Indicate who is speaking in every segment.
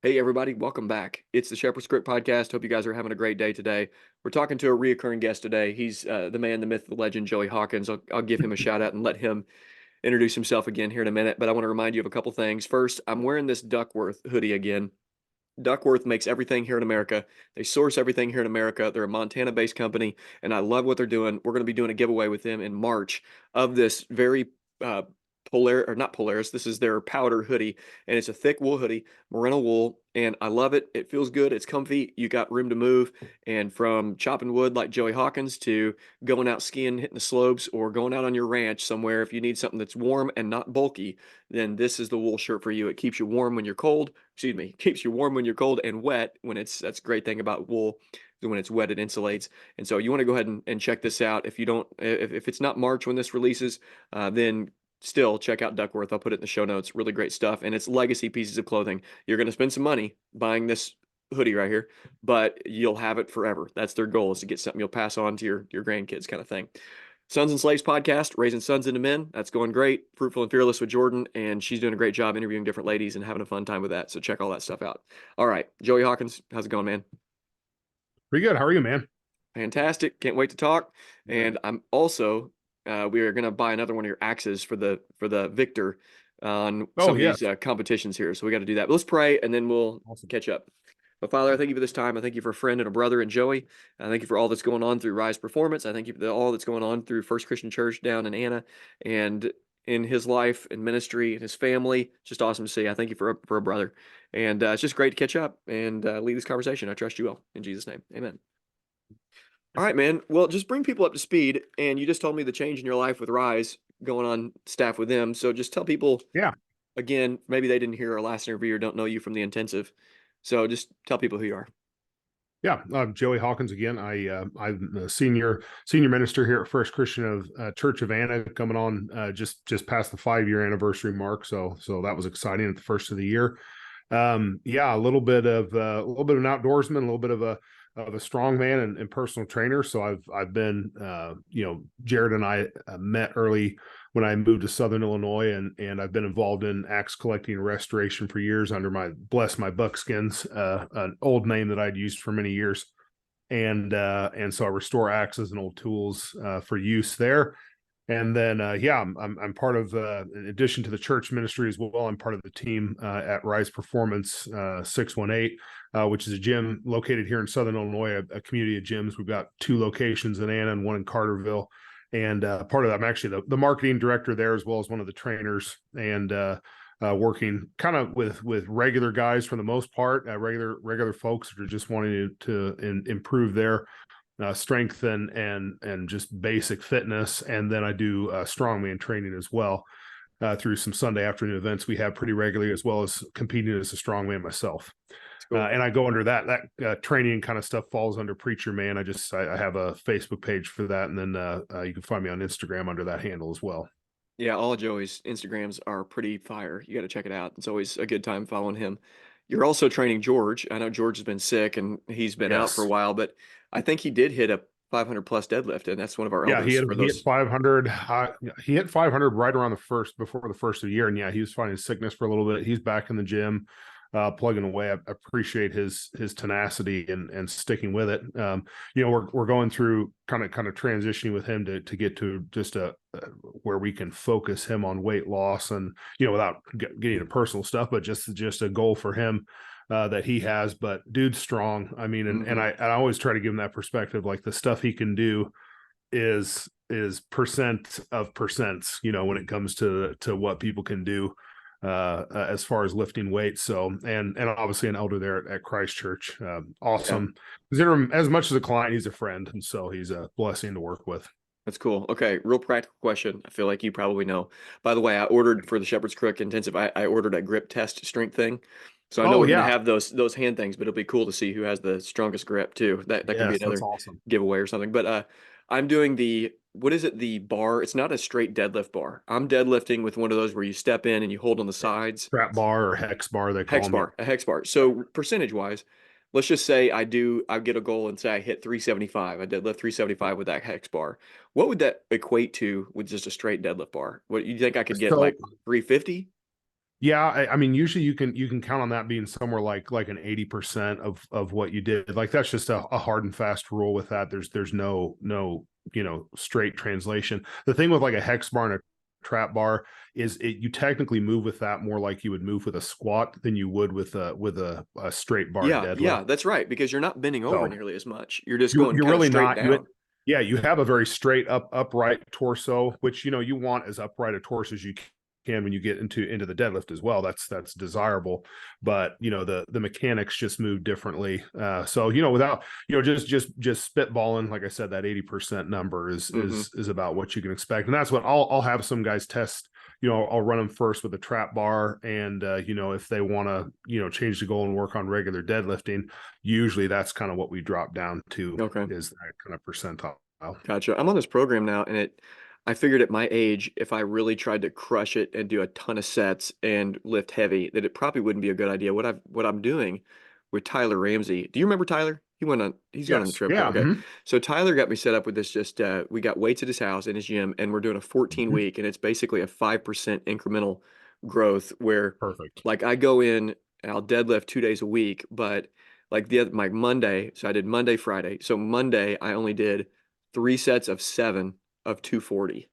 Speaker 1: Hey, everybody, welcome back. It's the Shepherd's Script Podcast. Hope you guys are having a great day today. We're talking to a reoccurring guest today. He's the man, the myth, the legend, Joey Hawkins. I'll give him a shout out and let him introduce himself again here in a minute. But I want to remind you of a couple things. First, I'm wearing this Duckworth hoodie again. Duckworth makes everything here in America. They source everything here in America. They're a Montana-based company, and I love what they're doing. We're going to be doing a giveaway with them in March of this very Polar or not Polaris. This is their powder hoodie, and it's a thick wool hoodie, merino wool, and I love it. It feels good. It's comfy. You got room to move, and from chopping wood like Joey Hawkins to going out skiing, hitting the slopes, or going out on your ranch somewhere. If you need something that's warm and not bulky, then this is the wool shirt for you. It keeps you warm when you're cold. Excuse me, keeps you warm when you're cold and wet when that's a great thing about wool. When it's wet, it insulates. And so you want to go ahead and check this out. If you don't, if it's not March when this releases, then still check out Duckworth. I'll put it in the show notes. Really great stuff. And it's legacy pieces of clothing. You're going to spend some money buying this hoodie right here, but you'll have it forever. That's their goal, is to get something you'll pass on to your grandkids, kind of thing. Sons and Slaves podcast, raising sons into men. That's going great. Fruitful and Fearless with Jordan, and she's doing a great job interviewing different ladies and having a fun time with that. So check all that stuff out. All right, Joey Hawkins, how's it going, man?
Speaker 2: Pretty good. How are you, man?
Speaker 1: Fantastic. Can't wait to talk. And I'm also we are going to buy another one of your axes for the victor on some
Speaker 2: Oh,
Speaker 1: of these
Speaker 2: yes.
Speaker 1: competitions here. So we got to do that. But let's pray and then we'll
Speaker 2: Awesome.
Speaker 1: catch up. But Father, I thank you for this time. I thank you for a friend and a brother and Joey. I thank you for all that's going on through Rise Performance. I thank you for all that's going on through First Christian Church down in Anna and in his life and ministry and his family. It's just awesome to see. I thank you for a brother. And it's just great to catch up and lead this conversation. I trust you will. In Jesus' name, amen. All right, man. Well, just bring people up to speed. And you just told me the change in your life with Rise going on staff with them. So just tell people
Speaker 2: Yeah.
Speaker 1: again, maybe they didn't hear our last interview or don't know you from the intensive. So just tell people who you are.
Speaker 2: Yeah. Joey Hawkins again. I'm a senior minister here at First Christian of Church of Anna, coming on just past the 5-year anniversary mark. So that was exciting at the first of the year. Yeah, a little bit of an outdoorsman, a little bit of a strongman and personal trainer. So I've been Jared and I met early when I moved to Southern Illinois, and I've been involved in axe collecting and restoration for years under my Bless My Buckskins, an old name that I'd used for many years. And so I restore axes and old tools for use there. And then, I'm part of, in addition to the church ministry as well, I'm part of the team at Rise Performance 618, which is a gym located here in Southern Illinois, a community of gyms. We've got 2 locations in Anna and one in Carterville. And part of that, I'm actually the marketing director there, as well as one of the trainers, and working kind of with regular guys for the most part, regular folks that are just wanting to improve their strength and just basic fitness. And then I do strongman training as well through some Sunday afternoon events we have pretty regularly, as well as competing as a strongman myself.
Speaker 1: Cool.
Speaker 2: And I go under that training kind of stuff falls under Preacher Man. I have a Facebook page for that, and then you can find me on Instagram under that handle as well.
Speaker 1: Yeah, all of Joey's Instagrams are pretty fire. You got to check it out. It's always a good time following him. You're also training George. I know George has been sick and he's been out for a
Speaker 2: Yes.
Speaker 1: while, but I think he did hit a 500 plus deadlift, and that's one of our
Speaker 2: Yeah,
Speaker 1: elders for
Speaker 2: he hit
Speaker 1: those.
Speaker 2: 500. He hit 500 right around before the first of the year, and yeah, he was fighting sickness for a little bit. He's back in the gym, plugging away. I appreciate his tenacity and sticking with it. We're going through kind of transitioning with him to get to just where we can focus him on weight loss, and without getting into personal stuff, but just a goal for him that he has. But dude's strong. I mean, and I always try to give him that perspective, like the stuff he can do is percent of percents, when it comes to what people can do as far as lifting weights. So, and obviously an elder there at Christ Church. Awesome.
Speaker 1: Yeah.
Speaker 2: Consider him as much as a client, he's a friend. And so he's a blessing to work with.
Speaker 1: That's cool. Okay, real practical question. I feel like you probably know. By the way, I ordered for the Shepherd's Crook Intensive. I ordered a grip test strength thing, so I know
Speaker 2: Oh
Speaker 1: we're gonna
Speaker 2: yeah.
Speaker 1: have those hand things, but it'll be cool to see who has the strongest grip too. That could be
Speaker 2: Yes, that's
Speaker 1: another
Speaker 2: awesome.
Speaker 1: giveaway or something. But I'm doing the what is it? The bar. It's not a straight deadlift bar. I'm deadlifting with one of those where you step in and you hold on the sides.
Speaker 2: Trap bar or hex bar, they call
Speaker 1: Hex
Speaker 2: them. Yeah.
Speaker 1: bar, a hex bar. So percentage wise, let's just say I get a goal and say I hit 375. I deadlift 375 with that hex bar. What would that equate to with just a straight deadlift bar? What you think I could get, like
Speaker 2: So
Speaker 1: 350?
Speaker 2: Yeah, I mean, usually you can count on that being somewhere like an 80% of what you did. Like that's just a hard and fast rule with that. There's no straight translation. The thing with like a hex bar and a trap bar is you technically move with that more like you would move with a squat than you would with a straight bar
Speaker 1: Yeah,
Speaker 2: deadlift.
Speaker 1: yeah, that's right, because you're not bending over
Speaker 2: So
Speaker 1: nearly as much. You're just
Speaker 2: you're
Speaker 1: going
Speaker 2: you're
Speaker 1: kind of
Speaker 2: really
Speaker 1: straight
Speaker 2: not
Speaker 1: down.
Speaker 2: yeah, you have a very straight upright torso, which you want as upright a torso as you can when you get into the deadlift as well. That's desirable, but the mechanics just move differently. So without just spitballing, like I said, that 80% number is
Speaker 1: Hmm.
Speaker 2: is about what you can expect, and that's what I'll have some guys test. I'll run them first with a trap bar, and if they want to change the goal and work on regular deadlifting, usually that's kind of what we drop down to,
Speaker 1: Okay.
Speaker 2: is that kind of percentile.
Speaker 1: Gotcha. I'm on this program now, and I figured at my age, if I really tried to crush it and do a ton of sets and lift heavy, that it probably wouldn't be a good idea. What I'm doing with Tyler Ramsey. Do you remember Tyler? He's going on the
Speaker 2: Yes.
Speaker 1: trip.
Speaker 2: Yeah.
Speaker 1: Okay. So Tyler got me set up with this just we got weights at his house in his gym, and we're doing a 14
Speaker 2: Mhm.
Speaker 1: week, and it's basically a 5% incremental growth where
Speaker 2: Perfect.
Speaker 1: like I go in and I'll deadlift 2 days a week, but like my Monday, so I did Monday, Friday. So Monday I only did 3 sets of 7 of 240.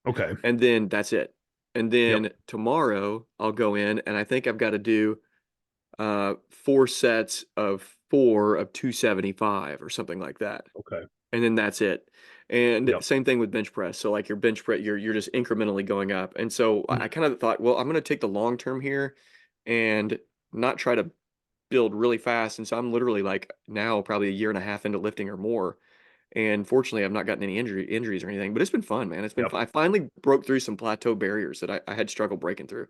Speaker 2: Okay.
Speaker 1: And then that's it. And
Speaker 2: Yep.
Speaker 1: then tomorrow I'll go in and I think I've got to do 4 sets of 4 of 275 or something like that.
Speaker 2: Okay.
Speaker 1: And then that's it. And
Speaker 2: Yep.
Speaker 1: same thing with bench press. So like your bench press, you're just incrementally going up. And so I
Speaker 2: Mhm.
Speaker 1: kind of thought, well, I'm going to take the long term here and not try to build really fast. And so I'm literally like now probably a year and a half into lifting or more. And fortunately, I've not gotten any injuries or anything, but it's been fun, man. It's been
Speaker 2: Yep.
Speaker 1: fun. I finally broke through some plateau barriers that I had struggled breaking through.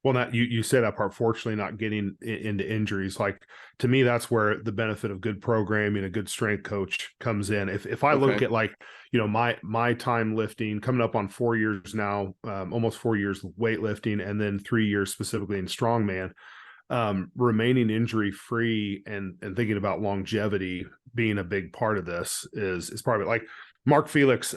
Speaker 2: Well, that you say that part. Fortunately, not getting into injuries. Like, to me, that's where the benefit of good programming, a good strength coach comes in. If I look
Speaker 1: Okay.
Speaker 2: at like my time lifting, coming up on 4 years now, almost 4 years weightlifting, and then 3 years specifically in strongman, remaining injury free and thinking about longevity being a big part of this is part of it. Like Mark Felix,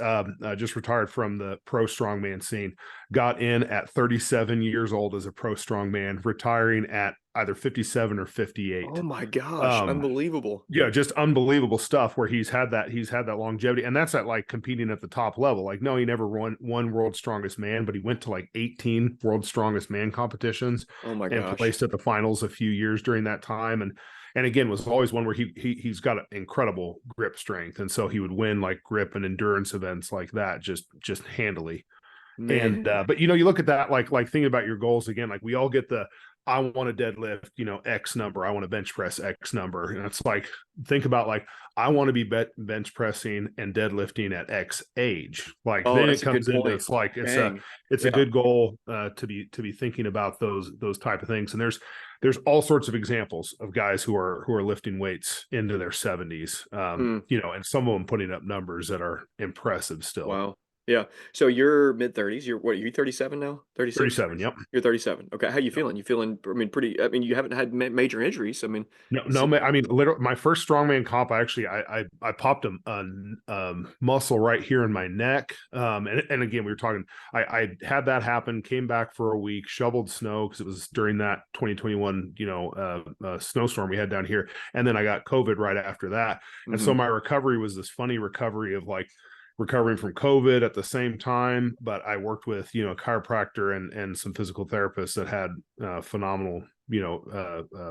Speaker 2: just retired from the pro strongman scene, got in at 37 years old as a pro strongman, retiring at either 57 or 58.
Speaker 1: Oh my gosh,
Speaker 2: Um,
Speaker 1: unbelievable.
Speaker 2: yeah, just unbelievable stuff where he's had that longevity, and that's at like competing at the top level. Like, no, he never won World's Strongest Man, but he went to like 18 World's Strongest Man competitions
Speaker 1: Oh my
Speaker 2: and
Speaker 1: gosh.
Speaker 2: placed at the finals a few years during that time. And again, was always one where he's got an incredible grip strength, and so he would win like grip and endurance events like that just handily. And
Speaker 1: Man.
Speaker 2: but you look at that, like thinking about your goals again, like we all get the, I want to deadlift X number, I want to bench press X number, and it's like, think about like, I want to be bench pressing and deadlifting at X age. Like
Speaker 1: Oh,
Speaker 2: then it
Speaker 1: that's a
Speaker 2: comes
Speaker 1: good
Speaker 2: into,
Speaker 1: point.
Speaker 2: it's like
Speaker 1: Dang.
Speaker 2: it's a
Speaker 1: Yeah.
Speaker 2: good goal to be thinking about those type of things. And there's all sorts of examples of guys who are lifting weights into their 70s,
Speaker 1: Hmm.
Speaker 2: and some of them putting up numbers that are impressive still.
Speaker 1: Wow. Yeah. So you're mid 30s. You're what, are you 37 now? 36?
Speaker 2: 37. Yep.
Speaker 1: You're 37. Okay. How you
Speaker 2: Yep.
Speaker 1: feeling? You feeling, I mean, pretty, I mean, you haven't had major injuries. I mean,
Speaker 2: No,
Speaker 1: is
Speaker 2: no,
Speaker 1: it,
Speaker 2: I mean, literally, my first strongman comp, I popped a muscle right here in my neck. And again, we were talking, I had that happen, came back for a week, shoveled snow because it was during that 2021, snowstorm we had down here. And then I got COVID right after that. And so
Speaker 1: mhm.
Speaker 2: my recovery was this funny recovery of like recovering from COVID at the same time. But I worked with, a chiropractor and some physical therapists that had phenomenal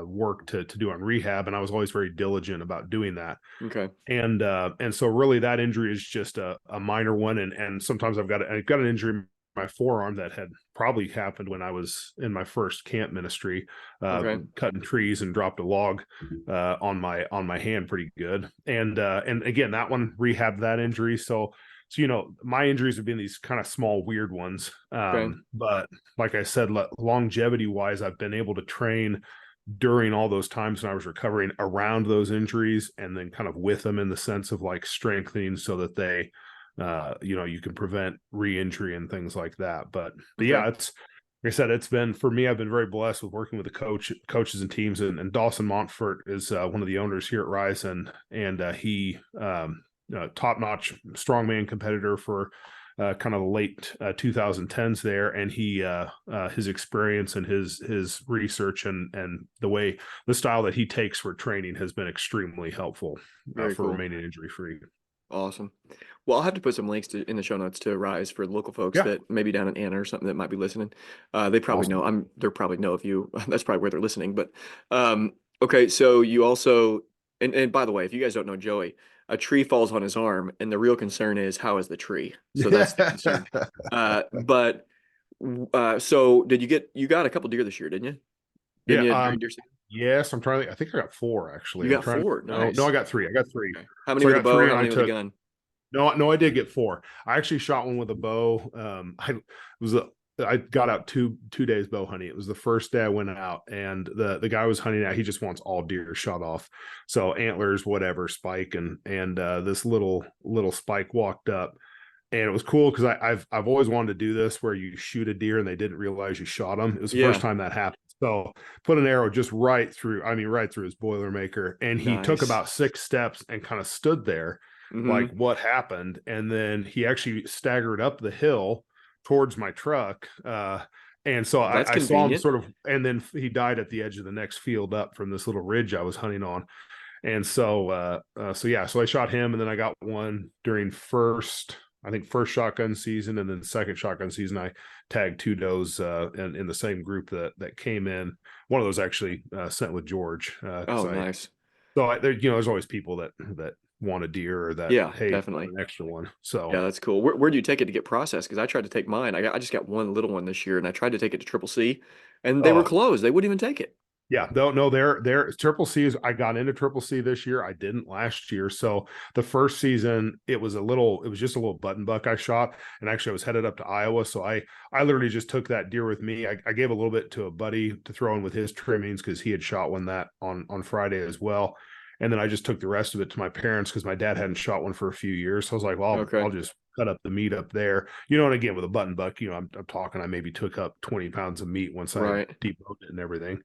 Speaker 2: work to do on rehab, and I was always very diligent about doing that.
Speaker 1: Okay.
Speaker 2: And so really that injury is just a minor one, and sometimes I've got an injury in my forearm that had probably happened when I was in my first camp ministry,
Speaker 1: Okay.
Speaker 2: cutting trees, and dropped a log on my hand pretty good. And again, that one rehabbed that injury. So my injuries have been these kind of small weird ones,
Speaker 1: Okay.
Speaker 2: but like I said, longevity wise, I've been able to train during all those times when I was recovering around those injuries, and then kind of with them, in the sense of like strengthening so that they you can prevent re-injury and things like that. But
Speaker 1: Okay.
Speaker 2: yeah, it's like I said, it's been, for me, I've been very blessed with working with the coaches and teams, and Dawson Montfort is one of the owners here at Rise, and he top-notch strongman competitor for kind of the late 2010s there, and he his experience and his research and the style that he takes for training has been extremely helpful
Speaker 1: Very
Speaker 2: for
Speaker 1: cool.
Speaker 2: remaining injury free.
Speaker 1: Awesome. Well, I'll have to put some links in the show notes to Rise for the local folks
Speaker 2: Yeah,
Speaker 1: that maybe down in Anna or something that might be listening. They probably
Speaker 2: awesome.
Speaker 1: know. They probably know of you. That's probably where they're listening. But okay, so you also and by the way, if you guys don't know Joey, a tree falls on his arm, and the real concern is how is the tree? So that's the concern. But so did you got a couple deer this year, didn't you? Didn't
Speaker 2: Yeah.
Speaker 1: you during deer season?
Speaker 2: Yes, I'm trying to. I think I got four actually.
Speaker 1: You
Speaker 2: I'm
Speaker 1: got
Speaker 2: trying.
Speaker 1: four.
Speaker 2: No,
Speaker 1: Nice.
Speaker 2: I got three. I got three.
Speaker 1: Okay. How many
Speaker 2: So I
Speaker 1: with a
Speaker 2: got
Speaker 1: bow?
Speaker 2: three,
Speaker 1: How
Speaker 2: and I
Speaker 1: many with a
Speaker 2: took.
Speaker 1: gun?
Speaker 2: No, I did get four. I actually shot one with a bow. I got out two days bow hunting. It was the first day I went out, and the guy was hunting out. He just wants all deer shot off, so antlers, whatever, spike, and this little spike walked up, and it was cool because I've always wanted to do this where you shoot a deer and they didn't realize you shot them. It was the first
Speaker 1: Yeah.
Speaker 2: time that happened. So put an arrow just right through. I mean, right through his Boilermaker, and he took
Speaker 1: Nice.
Speaker 2: about 6 steps and kind of stood there like
Speaker 1: Hmm.
Speaker 2: what happened, and then he actually staggered up the hill towards my truck, and so
Speaker 1: That's
Speaker 2: I saw him
Speaker 1: convenient.
Speaker 2: sort of, and then he died at the edge of the next field up from this little ridge I was hunting on. And so yeah, so I shot him, and then I got one during first shotgun season, and then second shotgun season I tagged two does in the same group that came in. One of those actually sent with George, because
Speaker 1: Oh, nice.
Speaker 2: there's always people that want a deer, or that,
Speaker 1: Yeah,
Speaker 2: hey, want
Speaker 1: definitely.
Speaker 2: an extra one. So
Speaker 1: Yeah, that's cool. Where do you take it to get processed? Because I tried to take mine. I just got one little one this year, and I tried to take it to Triple C, and they were
Speaker 2: oh
Speaker 1: closed. They wouldn't even take it.
Speaker 2: yeah, no, they're triple C's. I got into triple C this year. I didn't last year. So the first season, it was just a little button buck I shot. And actually I was headed up to Iowa. So I literally just took that deer with me. I gave a little bit to a buddy to throw in with his trimmings because he had shot one that on Friday as well. And then I just took the rest of it to my parents because my dad hadn't shot one for a few years. So I was like, well, I'll
Speaker 1: Okay.
Speaker 2: just cut up the meat up there. And again, with a button buck, I'm talking, I maybe took up 20 pounds of meat once I had
Speaker 1: Right.
Speaker 2: deboned it and everything.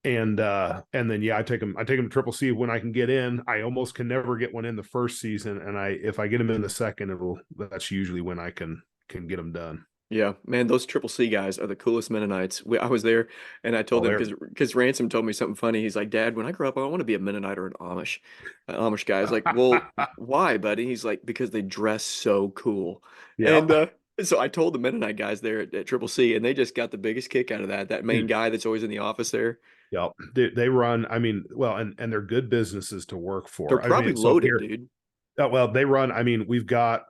Speaker 2: And then yeah, I take them to triple C when I can get in. I almost can never get one in the first season, and if I get them in the second, that's usually when I can get them done.
Speaker 1: Yeah, man, those Triple C guys are the coolest Mennonites. I was there, and I told
Speaker 2: Oh,
Speaker 1: them
Speaker 2: there.
Speaker 1: because Ransom told me something funny. He's like, "Dad, when I grow up, I want to be a Mennonite or an Amish guy." I was like, "Well, why, buddy?" He's like, "Because they dress so cool."
Speaker 2: Yeah,
Speaker 1: And so I told the Mennonite guys there at Triple C, and they just got the biggest kick out of that. That main
Speaker 2: dude.
Speaker 1: guy that's always in the office there,
Speaker 2: Yeah, they run. I mean, well, and they're good businesses to work
Speaker 1: they're
Speaker 2: for. I
Speaker 1: probably
Speaker 2: mean, so
Speaker 1: loaded,
Speaker 2: here,
Speaker 1: dude.
Speaker 2: well, they run. I mean, we've got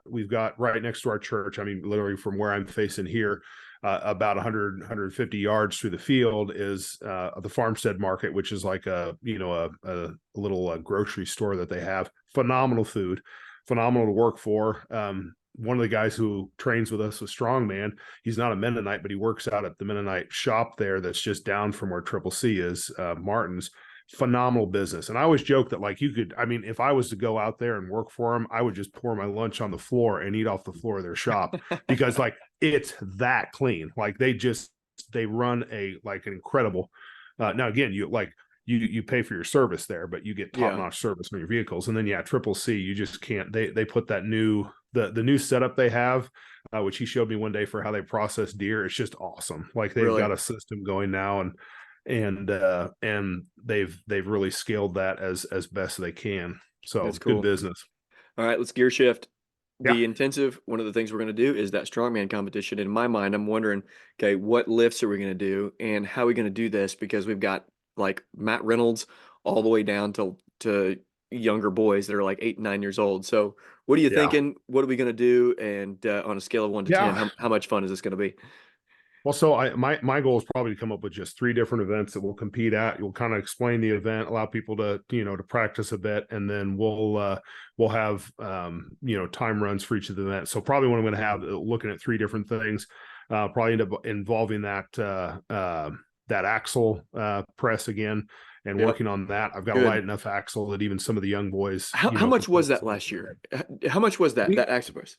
Speaker 2: right next to our church. I mean, literally from where I'm facing here, about 150 yards through the field is the Farmstead Market, which is like a little grocery store that they have. Phenomenal food, phenomenal to work for. One of the guys who trains with us, a strongman, he's not a Mennonite, but he works out at the Mennonite shop there that's just down from where Triple C is, Martin's. Phenomenal business. And I always joke that, like, I mean, if I was to go out there and work for them, I would just pour my lunch on the floor and eat off the floor of their shop because, like, it's that clean. Like, they run an incredible, now again, you pay for your service there, but you get
Speaker 1: Yeah,
Speaker 2: top-notch service on your vehicles. And then yeah, Triple C, you just can't, they put that the new setup they have, which he showed me one day for how they process deer. It's just awesome. Like, they've got
Speaker 1: really,
Speaker 2: a system going now, and they've really scaled that as best they can.
Speaker 1: that's
Speaker 2: So good
Speaker 1: cool.
Speaker 2: business.
Speaker 1: All right, let's gear shift.
Speaker 2: Yeah.
Speaker 1: The intensive, one of the things we're going to do is that strongman competition. In my mind, I'm wondering, okay, what lifts are we going to do and how are we going to do this? Because we've got like Matt Reynolds all the way down to younger boys that are like 8 and 9 years old. So what are you
Speaker 2: Yeah.
Speaker 1: thinking? What are we going to do? And on a scale of 1 to 10,
Speaker 2: Yeah.
Speaker 1: how much fun is this going to be?
Speaker 2: Well, so my goal is probably to come up with just three different events that we'll compete at. You'll kind of explain the event, allow people to practice a bit, and then we'll have time runs for each of the events. So probably what I'm going to have, looking at three different things, probably end up involving that axle press again and
Speaker 1: Yep.
Speaker 2: working on that. I've got a light
Speaker 1: Good.
Speaker 2: enough axle that even some of the young boys,
Speaker 1: How
Speaker 2: can
Speaker 1: much was
Speaker 2: focus
Speaker 1: that
Speaker 2: a little
Speaker 1: last
Speaker 2: bit better.
Speaker 1: year? How much was that
Speaker 2: We
Speaker 1: Axopus?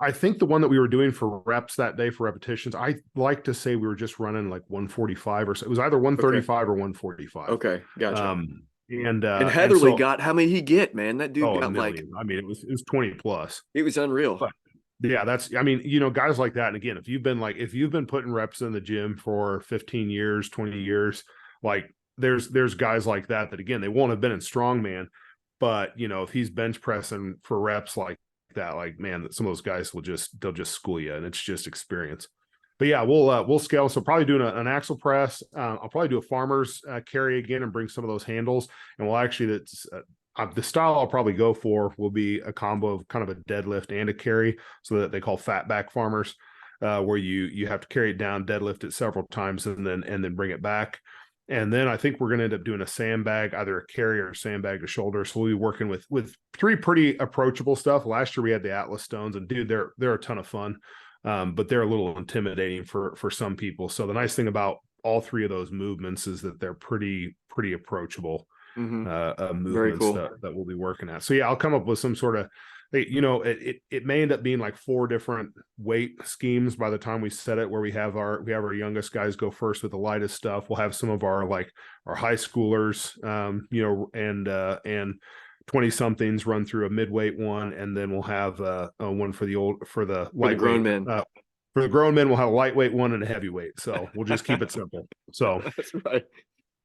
Speaker 2: I think the one that we were doing for reps that day for repetitions, I like to say we were just running like 145 or so. It was either
Speaker 1: Okay.
Speaker 2: 135 or 145.
Speaker 1: Okay. Gotcha.
Speaker 2: And
Speaker 1: And
Speaker 2: and
Speaker 1: Heatherly
Speaker 2: so
Speaker 1: got how many he get, man? That dude
Speaker 2: oh, a
Speaker 1: got like
Speaker 2: million. I mean, it was 20 plus.
Speaker 1: it was unreal.
Speaker 2: Yeah, that's, I mean, guys like that. And again, if you've been putting reps in the gym for 15 years, 20 years, like there's guys like that again, they won't have been in strongman, but if he's bench pressing for reps like that, like, man, some of those guys they'll just school you, and it's just experience. But yeah, we'll scale. So probably doing an axle press. I'll probably do a farmer's carry again and bring some of those handles. And we'll actually, the style I'll probably go for will be a combo of kind of a deadlift and a carry, so that they call fat back farmers, where you have to carry it down, deadlift it several times, and then bring it back. And then I think we're going to end up doing a sandbag, either a carry or a sandbag to shoulder. So we'll be working with three pretty approachable stuff. Last year we had the Atlas stones, and dude, they're a ton of fun, but they're a little intimidating for some people. So the nice thing about all three of those movements is that they're pretty approachable
Speaker 1: Very
Speaker 2: movements
Speaker 1: cool.
Speaker 2: that we'll be working at. So yeah, I'll come up with some sort of, it may end up being like 4 different weight schemes by the time we set it, where we have our youngest guys go first with the lightest stuff. We'll have some of our high schoolers, and 20 somethings run through a midweight one, and then we'll have a one for the lightweight.
Speaker 1: Grown men.
Speaker 2: For the grown men, we'll have a lightweight one and a heavyweight. So we'll just keep it simple. So
Speaker 1: That's right.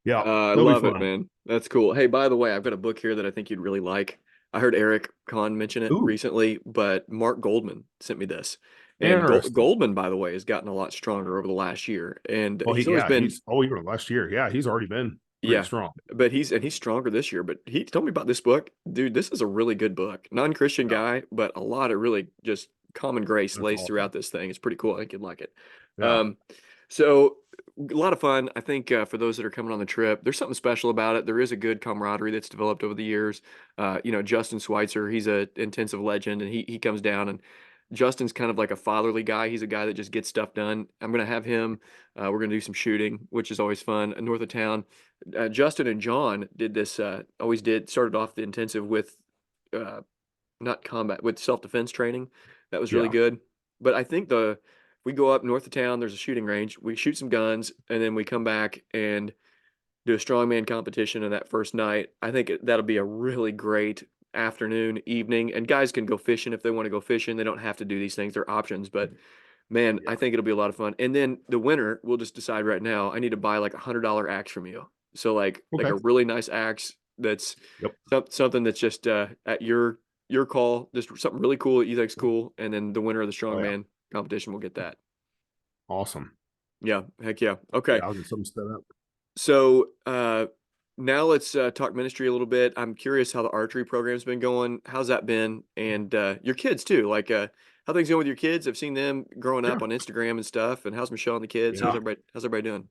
Speaker 2: yeah,
Speaker 1: I love it, man. That's cool. Hey, by the way, I've got a book here that I think you'd really like. I heard Eric Kahn mention it
Speaker 2: Ooh,
Speaker 1: recently, but Mark Goldman sent me this. And
Speaker 2: interesting.
Speaker 1: Goldman, by the way, has gotten a lot stronger over the last year. And
Speaker 2: Well,
Speaker 1: he's always been,
Speaker 2: even last year. Yeah, he's already been pretty
Speaker 1: yeah,
Speaker 2: strong.
Speaker 1: but he's stronger this year. But he told me about this book. Dude, this is a really good book. Non-Christian
Speaker 2: Yeah,
Speaker 1: guy, but a lot of really just common grace
Speaker 2: that's
Speaker 1: laced
Speaker 2: awesome.
Speaker 1: throughout this thing. It's pretty cool. I think you'd like it.
Speaker 2: Yeah,
Speaker 1: Um, so a lot of fun. I think for those that are coming on the trip, there's something special about it. There is a good camaraderie that's developed over the years. Justin Schweitzer, he's a intensive legend, and he comes down, and Justin's kind of like a fatherly guy. He's a guy that just gets stuff done. I'm gonna have him. We're gonna do some shooting, which is always fun. North of town, Justin and John did this. Started off the intensive with uh, not combat, with self-defense training. That was really
Speaker 2: yeah,
Speaker 1: good. But I think we go up north of town, there's a shooting range. We shoot some guns, and then we come back and do a strongman competition in that first night. I think that'll be a really great afternoon, evening, and guys can go fishing if they want to go fishing. They don't have to do these things; they're options. But man, I
Speaker 2: yeah.
Speaker 1: think it'll be a lot of fun. And then the winner, we'll just decide right now. I need to buy like $100 axe from you. So like
Speaker 2: Okay.
Speaker 1: a really nice axe that's
Speaker 2: Yep.
Speaker 1: something that's just at your call, just something really cool that you think's cool. And then the winner of the
Speaker 2: Oh yeah.
Speaker 1: strongman competition will get that.
Speaker 2: Awesome.
Speaker 1: Yeah, heck yeah. Okay.
Speaker 2: Yeah, I'll get something set up.
Speaker 1: So now let's talk ministry a little bit. I'm curious how the archery program's been going. How's that been? And your kids too. How things going with your kids? I've seen them growing
Speaker 2: Yeah.
Speaker 1: up on Instagram and stuff. And how's Michelle and the kids?
Speaker 2: Yeah.
Speaker 1: How's everybody doing?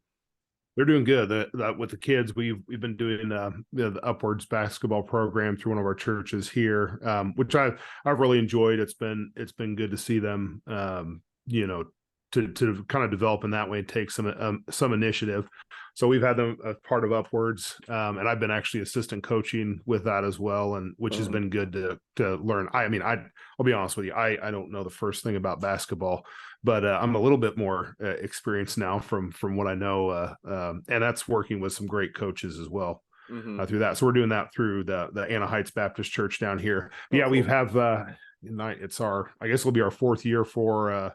Speaker 2: They're doing good. With the kids, we've been doing the Upwards basketball program through one of our churches here, which I've really enjoyed. It's been good to see them, to kind of develop in that way and take some initiative. So we've had them as part of Upwards, and I've been actually assistant coaching with that as well, and which has
Speaker 1: Fun.
Speaker 2: been good to learn. I mean, I'll be honest with you, I don't know the first thing about basketball, but I'm a little bit more experienced now from what I know, and that's working with some great coaches as well
Speaker 1: Mm-hmm.
Speaker 2: through that. So we're doing that through the Anna Heights Baptist Church down here. But
Speaker 1: Oh,
Speaker 2: yeah, we
Speaker 1: cool.
Speaker 2: have it's I guess it'll be our 4th year for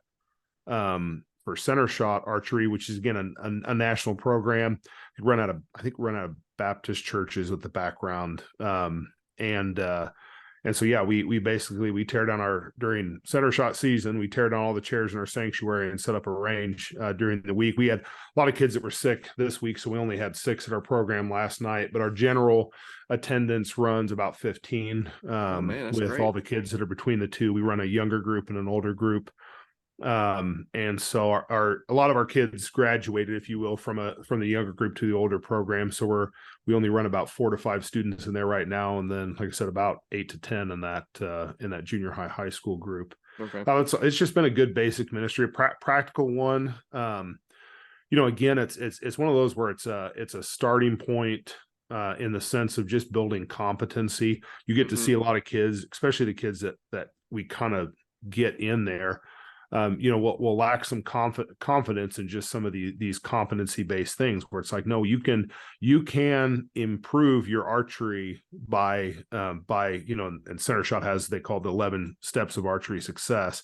Speaker 2: center shot archery, which is again a national program. I think run out of Baptist churches with the background, and so yeah, we basically we tear down during center shot season, we tear down all the chairs in our sanctuary and set up a range during the week. We had a lot of kids that were sick this week, so we only had 6 at our program last night, but our general attendance runs about 15,
Speaker 1: Oh man, that's
Speaker 2: with all
Speaker 1: great.
Speaker 2: the kids that are between the two. We run a younger group and an older group, and so our a lot of our kids graduated, if you will, from the younger group to the older program. So we only run about 4 to 5 students in there right now, and then, like I said, about 8 to 10 in that junior high school group.
Speaker 1: Okay.
Speaker 2: It's just been a good basic ministry, practical one. Again, it's one of those where it's a starting point, in the sense of just building competency. You get to
Speaker 1: Mm-hmm.
Speaker 2: see a lot of kids, especially the kids that we kind of get in there, will lack some confidence in just some of these competency based things, where it's like, no, you can improve your archery by and center shot has, they call the 11 steps of archery success.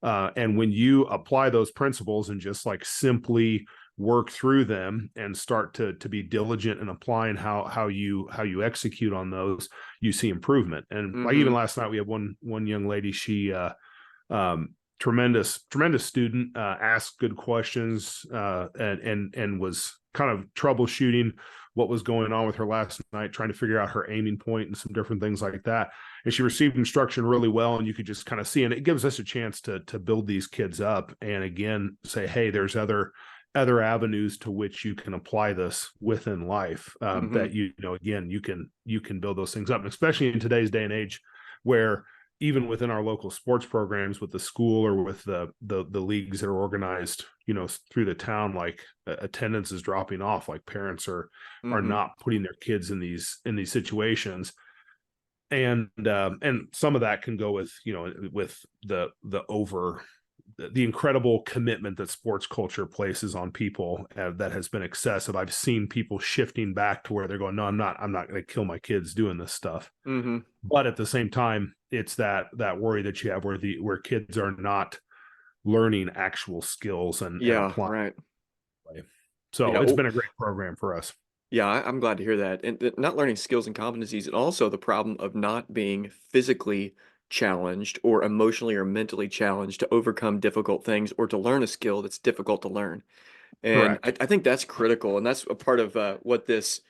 Speaker 2: And when you apply those principles and just like simply work through them and start to be diligent in applying how you execute on those, you see improvement. And like even
Speaker 1: Mm-hmm.
Speaker 2: last night, we had one young lady. She tremendous student, asked good questions, and was kind of troubleshooting what was going on with her last night, trying to figure out her aiming point and some different things like that. And she received instruction really well, and you could just kind of see, and it gives us a chance to build these kids up, and again say, hey, there's other avenues to which you can apply this within life,
Speaker 1: Mm-hmm.
Speaker 2: that again, you can build those things up, and especially in today's day and age, where even within our local sports programs with the school or with the leagues that are organized, through the town, like attendance is dropping off, like parents are
Speaker 1: Mm-hmm.
Speaker 2: not putting their kids in these situations. And some of that can go with, with the incredible commitment that sports culture places on people, that has been excessive. I've seen people shifting back to where they're going, no, I'm not going to kill my kids doing this stuff.
Speaker 1: Mm-hmm.
Speaker 2: But at the same time, it's that worry that you have where kids are not learning actual skills and
Speaker 1: Yeah,
Speaker 2: applying.
Speaker 1: right.
Speaker 2: So
Speaker 1: Yeah.
Speaker 2: it's been a great program for us.
Speaker 1: Yeah, I'm glad to hear that. And not learning skills and competencies, and also the problem of not being physically challenged or emotionally or mentally challenged to overcome difficult things or to learn a skill that's difficult to learn. And
Speaker 2: Correct.
Speaker 1: I think that's critical. And that's a part of what this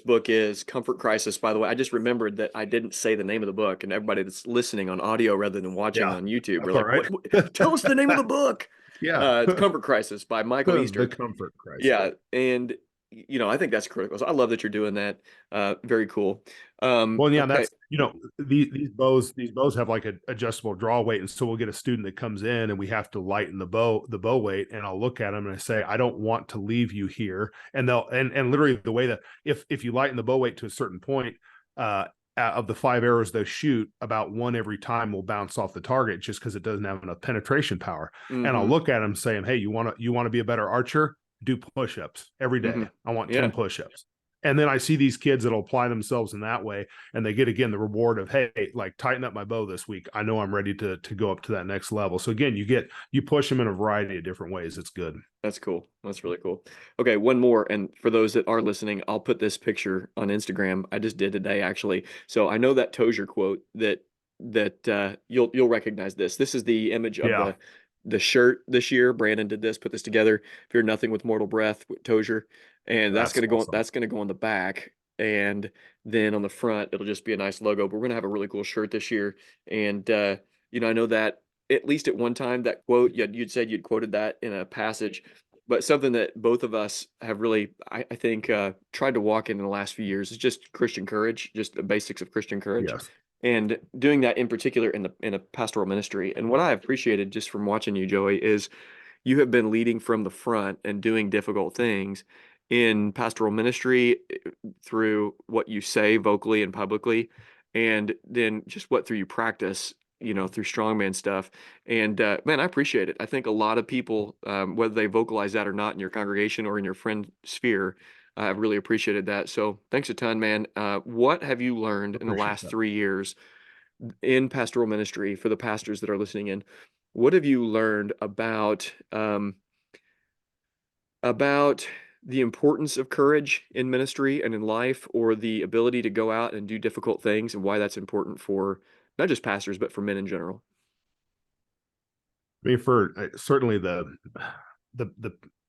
Speaker 1: book is, Comfort Crisis. By the way, I just remembered that I didn't say the name of the book, and everybody that's listening on audio rather than watching
Speaker 2: Yeah,
Speaker 1: on YouTube, we're
Speaker 2: that's all
Speaker 1: like,
Speaker 2: right.
Speaker 1: tell us the name of the book.
Speaker 2: Yeah.
Speaker 1: It's Comfort Crisis by Michael
Speaker 2: The
Speaker 1: Easter.
Speaker 2: comfort crisis.
Speaker 1: Yeah, and I think that's critical. So I love that you're doing that. Very cool.
Speaker 2: Well, yeah,
Speaker 1: Okay.
Speaker 2: that's, these bows have like an adjustable draw weight, and so we'll get a student that comes in and we have to lighten the bow weight, and I'll look at them and I say, I don't want to leave you here, and they'll and literally the way that if you lighten the bow weight to a certain point, of the 5 arrows they shoot, about one every time will bounce off the target just because it doesn't have enough penetration power. And I'll
Speaker 1: Mm-hmm.
Speaker 2: look at them saying, hey, you want to be a better archer? Do push-ups every
Speaker 1: Mm-hmm.
Speaker 2: day. I want 10
Speaker 1: Yeah,
Speaker 2: push-ups. And then I see these kids that'll apply themselves in that way, and they get again the reward of, hey, like, tighten up my bow this week. I know I'm ready to go up to that next level. So again, you push them in a variety of different ways. It's good.
Speaker 1: that's cool. That's really cool. Okay, one more. And for those that are listening, I'll put this picture on Instagram. I just did today, actually. So I know that Tozier quote that you'll recognize this. This is the image of
Speaker 2: Yeah,
Speaker 1: the shirt this year. Brandon did this, put this together. Fear nothing with mortal breath with Tozier, and
Speaker 2: that's awesome.
Speaker 1: that's gonna go on the back, and then on the front it'll just be a nice logo. But we're gonna have a really cool shirt this year, and I know that at least at one time that quote you'd said you'd quoted that in a passage, but something that both of us have really I think tried to walk in the last few years is just Christian courage, just the basics of Christian courage,
Speaker 2: Yes.
Speaker 1: and doing that in particular in a pastoral ministry. And what I appreciated just from watching you, Joey, is you have been leading from the front and doing difficult things in pastoral ministry, through what you say vocally and publicly, and then just what through you practice, through strongman stuff. And man, I appreciate it. I think a lot of people, whether they vocalize that or not in your congregation or in your friend sphere, have really appreciated that. So thanks a ton, man. What have you learned in the
Speaker 2: Appreciate
Speaker 1: last
Speaker 2: that.
Speaker 1: 3 years in pastoral ministry for the pastors that are listening in? What have you learned about the importance of courage in ministry and in life, or the ability to go out and do difficult things, and why that's important for not just pastors, but for men in general?
Speaker 2: I mean, for certainly the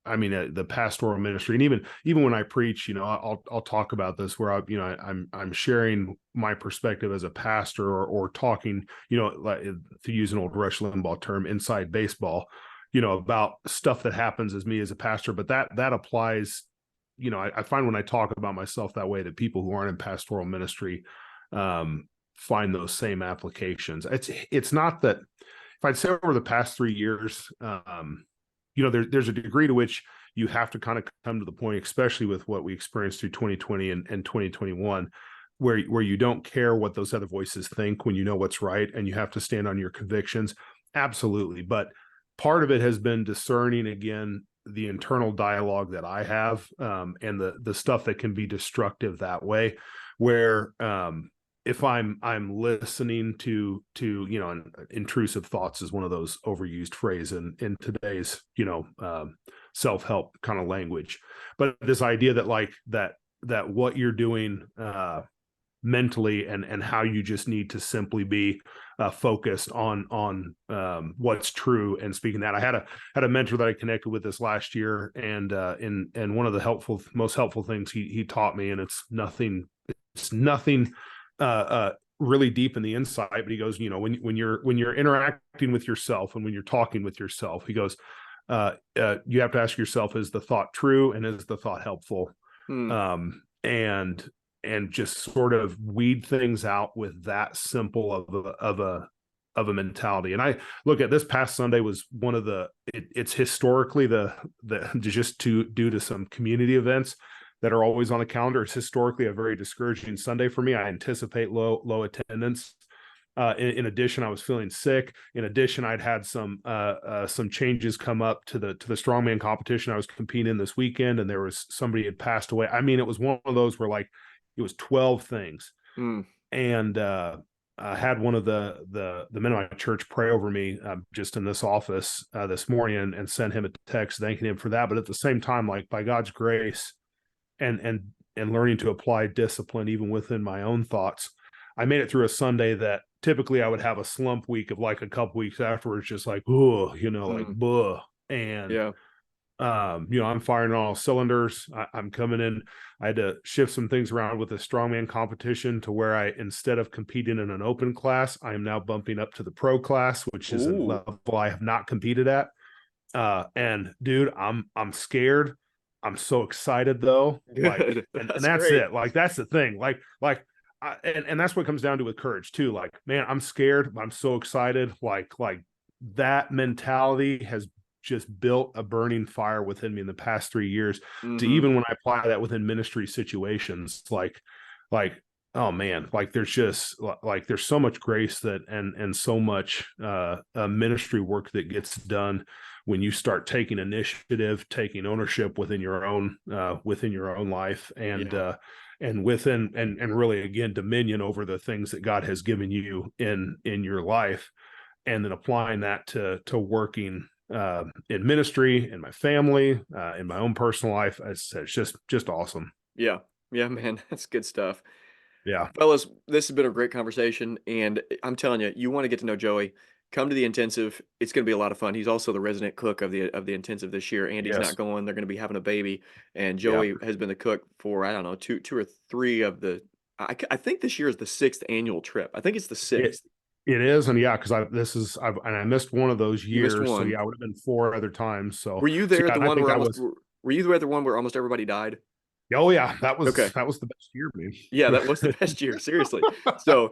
Speaker 2: I mean, the pastoral ministry, and even when I preach, I'll talk about this where I'm sharing my perspective as a pastor, or talking, like, to use an old Rush Limbaugh term, inside baseball, about stuff that happens as me as a pastor. But that applies, I find when I talk about myself that way, that people who aren't in pastoral ministry find those same applications. It's not that, if I'd say over the past 3 years, there's a degree to which you have to kind of come to the point, especially with what we experienced through 2020 and 2021, where you don't care what those other voices think when you know what's right, and you have to stand on your convictions. Absolutely. But part of it has been discerning, again, the internal dialogue that I have, and the stuff that can be destructive that way, where if I'm listening to intrusive thoughts is one of those overused phrases in today's self-help kind of language, but this idea that that what you're doing mentally and how you just need to simply be focused on what's true and speaking that. I had a mentor that I connected with this last year, and one of the most helpful things he taught me, and it's nothing really deep in the insight, but he goes, when you're interacting with yourself and when you're talking with yourself, he goes, you have to ask yourself, is the thought true and is the thought helpful?
Speaker 1: Hmm.
Speaker 2: And just sort of weed things out with that simple of a mentality. And I look at this past Sunday was one of it's historically the just due to some community events that are always on the calendar. It's historically a very discouraging Sunday for me. I anticipate low attendance. In addition, I was feeling sick. In addition, I'd had some changes come up to the strongman competition I was competing in this weekend, and there was somebody had passed away. I mean, it was one of those where it was 12 things.
Speaker 1: Hmm.
Speaker 2: And I had one of the men of my church pray over me just in this office this morning, and sent him a text thanking him for that. But at the same time, by God's grace and learning to apply discipline even within my own thoughts, I made it through a Sunday that typically I would have a slump week of a couple weeks afterwards, just buh. And
Speaker 1: Yeah.
Speaker 2: I'm firing on all cylinders. I'm coming in. I had to shift some things around with the strongman competition to where instead of competing in an open class, I am now bumping up to the pro class, which is a
Speaker 1: Ooh.
Speaker 2: level I have not competed at. And dude, I'm scared. I'm so excited though.
Speaker 1: Good.
Speaker 2: And
Speaker 1: That's
Speaker 2: that's
Speaker 1: great.
Speaker 2: it. That's the thing. And that's what comes down to with courage too. Man, I'm scared. I'm so excited. That mentality has just built a burning fire within me in the past 3 years, to
Speaker 1: Mm-hmm.
Speaker 2: even when I apply that within ministry situations, oh man, there's so much grace and so much ministry work that gets done when you start taking initiative, taking ownership within your own life,
Speaker 1: Yeah.
Speaker 2: and within and really again dominion over the things that God has given you in your life, and then applying that to working in ministry, in my family, in my own personal life. It's just awesome.
Speaker 1: Yeah. Yeah, man. That's good stuff.
Speaker 2: Yeah.
Speaker 1: Fellas, this has been a great conversation, and I'm telling you, you want to get to know Joey. Come to the intensive. It's going to be a lot of fun. He's also the resident cook of the intensive this year. Andy's not
Speaker 2: Yes.
Speaker 1: going. They're going to be having a baby, and
Speaker 2: Yeah.
Speaker 1: Joey has been the cook for I don't know two or three of the. I think this year is the sixth annual trip. I think it's the
Speaker 2: It
Speaker 1: sixth.
Speaker 2: it is, and yeah, because I missed one of those
Speaker 1: You missed
Speaker 2: years, so
Speaker 1: one.
Speaker 2: yeah, it would have been 4 other times. So
Speaker 1: Were you there at
Speaker 2: yeah,
Speaker 1: the
Speaker 2: and I
Speaker 1: one
Speaker 2: think
Speaker 1: where
Speaker 2: I
Speaker 1: almost?
Speaker 2: was.
Speaker 1: Were you there at the one where almost everybody died?
Speaker 2: Oh yeah, that
Speaker 1: Okay.
Speaker 2: was the best year, man.
Speaker 1: Yeah, that was the best year, seriously. So,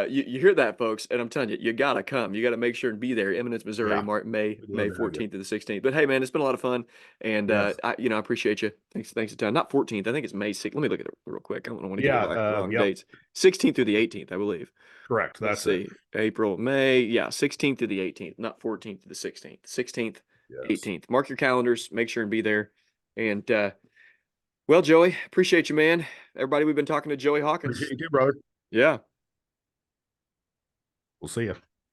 Speaker 1: you hear that, folks, and I'm telling you, you gotta come. You gotta make sure and be there. Eminence, Missouri,
Speaker 2: Yeah, we'd love
Speaker 1: May
Speaker 2: to have you.
Speaker 1: 14th to the 16th. But hey, man, it's been a lot of fun, and
Speaker 2: Yes.
Speaker 1: I appreciate you. Thanks a ton. Not 14th, I think it's May 6th. Let me look at it real quick. I don't want to get the
Speaker 2: Yeah.
Speaker 1: wrong
Speaker 2: Yep.
Speaker 1: dates. 16th through the 18th, I believe.
Speaker 2: Correct.
Speaker 1: Let's
Speaker 2: That's it.
Speaker 1: see, April, May, yeah, 16th to the 18th, not 14th to the 16th. 16th,
Speaker 2: Yes.
Speaker 1: 18th. Mark your calendars. Make sure and be there. And well, Joey, appreciate you, man. Everybody, we've been talking to Joey
Speaker 2: Appreciate
Speaker 1: Hawkins.
Speaker 2: you too, brother.
Speaker 1: Yeah.
Speaker 2: We'll see you.